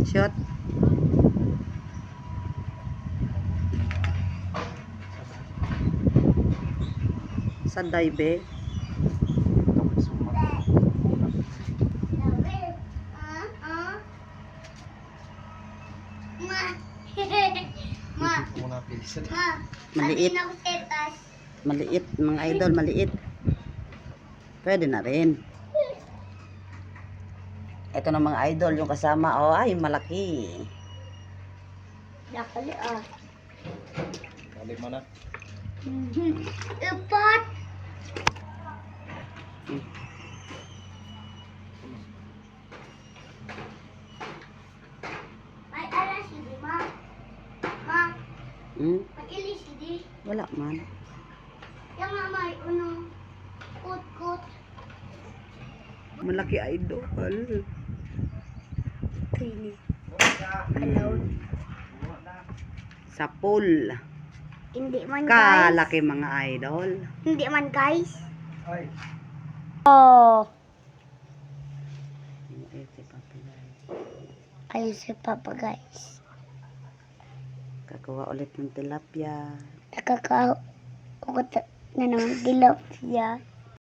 screenshot. Sa dive. Maliit. Maliit, mga idol, maliit. Pwede na rin. Ito na mga idol, yung kasama. Oh, ay, malaki. Nakali ah. Kali mo na. Ipat. Ay, ala sige, ma. Ma, mag-ilis hindi. Wala man. Yung nga may unong kut-kut. Malaki idol. Kini. Alone. Sa pool. Hindi man guys. Kalaki mga idol. Hindi man guys. Ay. Oh. Ayun si Papa guys. Kakawa ulit ng tilapia. Nakaka-ugot na naman dilapia.